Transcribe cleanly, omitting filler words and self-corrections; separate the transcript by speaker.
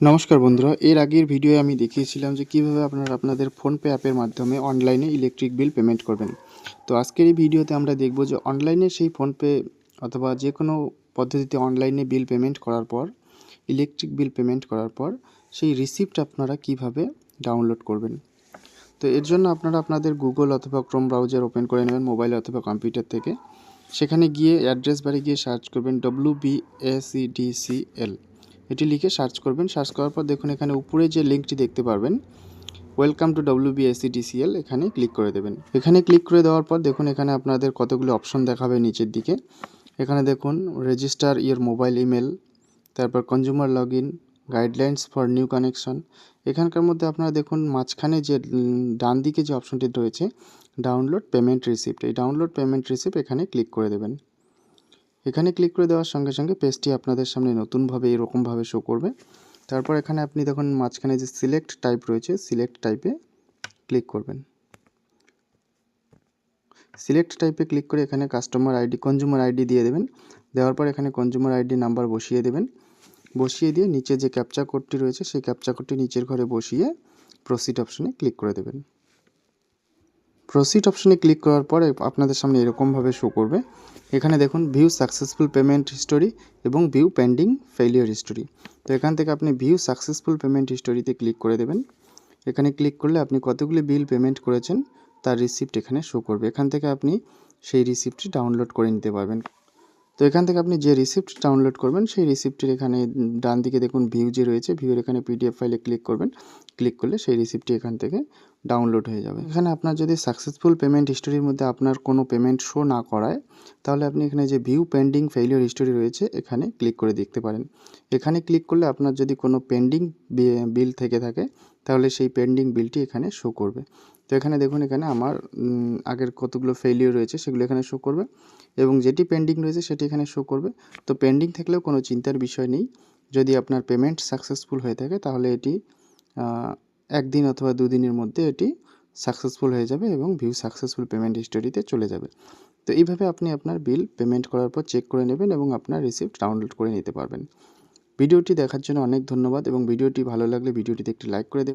Speaker 1: নমস্কার বন্ধুরা, এর আগের ভিডিওয়ে আমি দেখিয়েছিলাম যে কিভাবে আপনারা আপনাদের ফোনপে অ্যাপের মাধ্যমে অনলাইনে ইলেকট্রিক বিল পেমেন্ট করবেন। তো আজকের এই ভিডিওতে আমরা দেখব যে অনলাইনে সেই ফোনপে অথবা যে কোনো পদ্ধতিতে অনলাইনে বিল পেমেন্ট করার পর, ইলেকট্রিক বিল পেমেন্ট করার পর সেই রিসিপ্ট আপনারা কিভাবে ডাউনলোড করবেন। তো এর জন্য আপনারা আপনাদের গুগল অথবা ক্রোম ব্রাউজার ওপেন করে নেবেন মোবাইল অথবা কম্পিউটার থেকে। সেখানে গিয়ে অ্যাড্রেস বারে গিয়ে সার্চ করবেন WBACDCL, এটি লিখে সার্চ করবেন। সার্চ করার পর দেখুন এখানে উপরে যে লিঙ্কটি দেখতে পারবেন, ওয়েলকাম টু WBACDCL, এখানে ক্লিক করে দেবেন। এখানে ক্লিক করে দেওয়ার পর দেখুন এখানে আপনাদের কতগুলো অপশন দেখাবে নিচের দিকে। এখানে দেখুন রেজিস্টার ইওর মোবাইল ইমেল, তারপর consumer log in, guidelines for new connection. এখানকার মধ্যে আপনারা দেখুন মাঝখানে যে ডান দিকে যে অপশনটি রয়েছে ডাউনলোড পেমেন্ট রিসিপ্ট, এই ডাউনলোড পেমেন্ট রিসিপ্ট এখানে ক্লিক করে দেবেন। এখানে ক্লিক করে দেওয়ার সঙ্গে সঙ্গে পেজটি আপনাদের সামনে নতুনভাবে এরকমভাবে শো করবে। তারপর এখানে আপনি দেখুন মাঝখানে যে সিলেক্ট টাইপ রয়েছে, সিলেক্ট টাইপে ক্লিক করবেন। সিলেক্ট টাইপে ক্লিক করে এখানে কাস্টমার আইডি, কনজিউমার আইডি দিয়ে দেবেন। দেওয়ার পর এখানে কনজিউমার আইডি নাম্বার বসিয়ে দেবেন। বসিয়ে দিয়ে নিচে যে ক্যাপচা কোডটি রয়েছে সেই ক্যাপচা কোডটি নিচের ঘরে বসিয়ে প্রসিড অপশনে ক্লিক করে দেবেন। প্রসিড অপশনে ক্লিক করার পরে আপনাদের সামনে এরকমভাবে শো করবে। এখানে দেখুন ভিউ সাকসেসফুল পেমেন্ট হিস্টোরি এবং ভিউ পেন্ডিং ফেলিওর হিস্টোরি। তো এখান থেকে আপনি ভিউ সাকসেসফুল পেমেন্ট হিস্টোরিতে ক্লিক করে দেবেন। এখানে ক্লিক করলে আপনি কতগুলি বিল পেমেন্ট করেছেন তার রিসিপ্ট এখানে শো করবে। এখান থেকে আপনি সেই রিসিপ্টটি ডাউনলোড করে নিতে পারবেন। তো এখান থেকে আপনি যে রিসিপ্ট ডাউনলোড করবেন সেই রিসিপ্টের এখানে ডান দিকে দেখুন ভিউ যে রয়েছে, ভিউয়ের এখানে PDF ফাইলে ক্লিক করবেন। ক্লিক করলে সেই রিসিপ্টটি এখান থেকে ডাউনলোড হয়ে যাবে। এখানে আপনার যদি সাকসেসফুল পেমেন্ট হিস্টোরির মধ্যে আপনার কোনো পেমেন্ট শো না করায়, তাহলে আপনি এখানে যে ভিউ পেন্ডিং ফেলিওর হিস্টোরি রয়েছে এখানে ক্লিক করে দেখতে পারেন। এখানে ক্লিক করলে আপনার যদি কোনো পেন্ডিং বিল থেকে থাকে তাহলে সেই পেন্ডিং বিলটি এখানে শো করবে। তো এখানে দেখুন এখানে আমার আগের কতগুলো ফেলিওর রয়েছে সেগুলো এখানে শো করবে এবং যেটি পেন্ডিং রয়েছে সেটি এখানে শো করবে। তো পেন্ডিং থাকলেও কোনো চিন্তার বিষয় নেই। যদি আপনার পেমেন্ট সাকসেসফুল হয়ে থাকে তাহলে এটি একদিন অথবা দুদিনের মধ্যে এটি সাকসেসফুল হয়ে যাবে এবং ভিউ সাকসেসফুল পেমেন্ট হিস্টোরিতে চলে যাবে। তো এইভাবে আপনি আপনার বিল পেমেন্ট করার পর চেক করে নেবেন এবং আপনার রিসিপ্ট ডাউনলোড করে নিতে পারবেন। ভিডিওটি দেখার জন্য অনেক ধন্যবাদ এবং ভিডিওটি ভালো লাগলে ভিডিওটিতে একটি লাইক করে দেবেন।